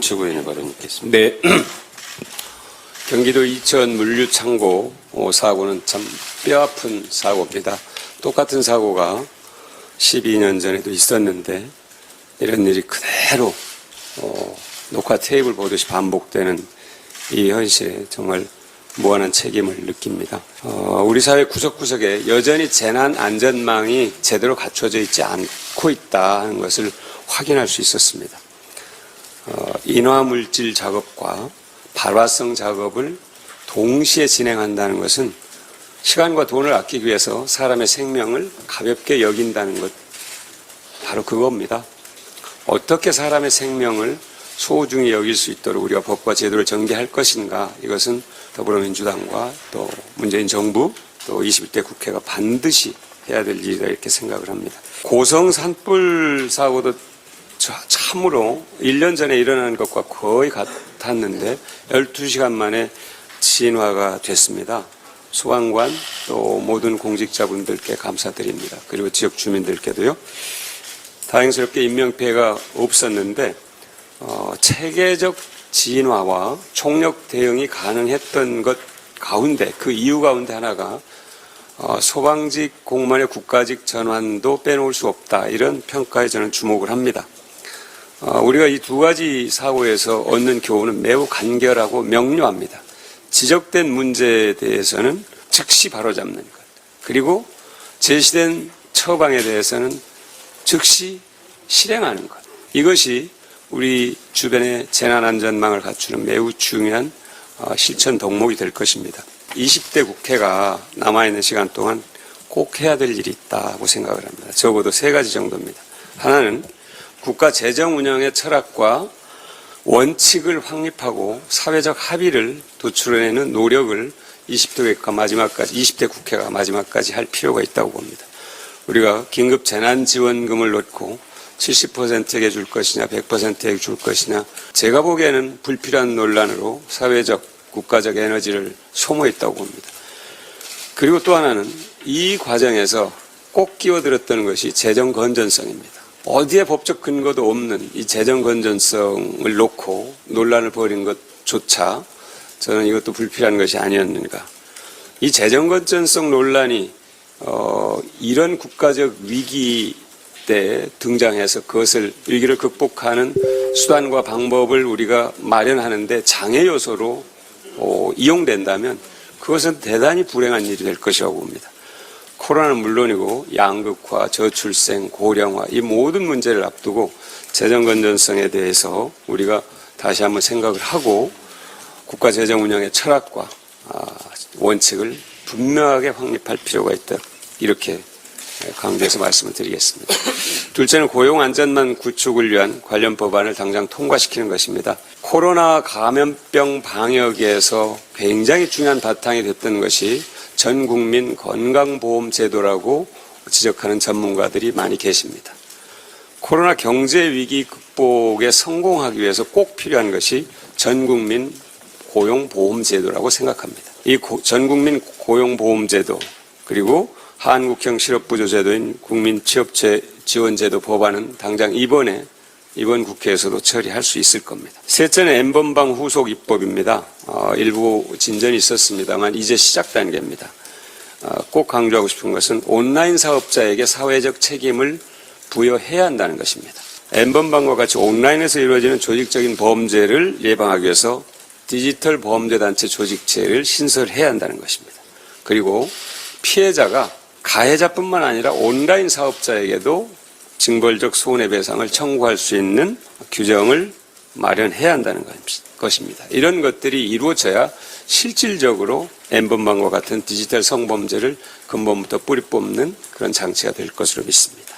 최고위원의 발언 있겠습니다. 네. 경기도 이천 물류창고 사고는 참 뼈아픈 사고입니다. 똑같은 사고가 12년 전에도 있었는데 이런 일이 그대로 녹화 테이블 보듯이 반복되는 이 현실에 정말 무한한 책임을 느낍니다. 우리 사회 구석구석에 여전히 재난 안전망이 제대로 갖춰져 있지 않고 있다는 것을 확인할 수 있었습니다. 인화물질 작업과 발화성 작업을 동시에 진행한다는 것은 시간과 돈을 아끼기 위해서 사람의 생명을 가볍게 여긴다는 것, 바로 그겁니다. 어떻게 사람의 생명을 소중히 여길 수 있도록 우리가 법과 제도를 전개할 것인가, 이것은 더불어민주당과 또 문재인 정부 또 21대 국회가 반드시 해야 될 일이다 이렇게 생각을 합니다. 고성 산불 사고도 참으로 1년 전에 일어난 것과 거의 같았는데 12시간 만에 진화가 됐습니다. 소방관 또 모든 공직자분들께 감사드립니다. 그리고 지역 주민들께도요. 다행스럽게 인명피해가 없었는데 체계적 진화와 총력 대응이 가능했던 것 가운데 그 이유 가운데 하나가 소방직 공무원의 국가직 전환도 빼놓을 수 없다. 이런 평가에 저는 주목을 합니다. 우리가 이 두 가지 사고에서 얻는 교훈은 매우 간결하고 명료합니다. 지적된 문제에 대해서는 즉시 바로잡는 것, 그리고 제시된 처방에 대해서는 즉시 실행하는 것. 이것이 우리 주변의 재난안전망을 갖추는 매우 중요한 실천 덕목이 될 것입니다. 20대 국회가 남아있는 시간 동안 꼭 해야 될 일이 있다고 생각을 합니다. 적어도 3가지 정도입니다. 하나는 국가 재정 운영의 철학과 원칙을 확립하고 사회적 합의를 도출해내는 노력을 20대 국회가 마지막까지 할 필요가 있다고 봅니다. 우리가 긴급 재난지원금을 놓고 70%에게 줄 것이냐 100%에게 줄 것이냐, 제가 보기에는 불필요한 논란으로 사회적 국가적 에너지를 소모했다고 봅니다. 그리고 또 하나는 이 과정에서 꼭 끼어들었던 것이 재정 건전성입니다. 어디에 법적 근거도 없는 이 재정 건전성을 놓고 논란을 벌인 것조차 저는 이것도 불필요한 것이 아니었는가. 이 재정 건전성 논란이 이런 국가적 위기 때 등장해서 그것을 위기를 극복하는 수단과 방법을 우리가 마련하는데 장애 요소로 이용된다면 그것은 대단히 불행한 일이 될 것이라고 봅니다. 코로나는 물론이고 양극화, 저출생, 고령화 이 모든 문제를 앞두고 재정 건전성에 대해서 우리가 다시 한번 생각을 하고 국가 재정 운영의 철학과 원칙을 분명하게 확립할 필요가 있다. 이렇게 강조해서 말씀을 드리겠습니다. 둘째는 고용 안전망 구축을 위한 관련 법안을 당장 통과시키는 것입니다. 코로나 감염병 방역에서 굉장히 중요한 바탕이 됐던 것이 전 국민 건강보험 제도라고 지적하는 전문가들이 많이 계십니다. 코로나 경제 위기 극복에 성공하기 위해서 꼭 필요한 것이 전 국민 고용보험 제도라고 생각합니다. 이 전 국민 고용보험 제도 그리고 한국형 실업부조제도인 국민취업지원제도 법안은 당장 이번 국회에서도 처리할 수 있을 겁니다. 셋째는 N번방 후속 입법입니다. 일부 진전이 있었습니다만 이제 시작 단계입니다. 꼭 강조하고 싶은 것은 온라인 사업자에게 사회적 책임을 부여해야 한다는 것입니다. N번방과 같이 온라인에서 이루어지는 조직적인 범죄를 예방하기 위해서 디지털 범죄단체 조직체를 신설해야 한다는 것입니다. 그리고 피해자가 가해자뿐만 아니라 온라인 사업자에게도 징벌적 손해배상을 청구할 수 있는 규정을 마련해야 한다는 것입니다. 이런 것들이 이루어져야 실질적으로 N번방과 같은 디지털 성범죄를 근본부터 뿌리 뽑는 그런 장치가 될 것으로 믿습니다.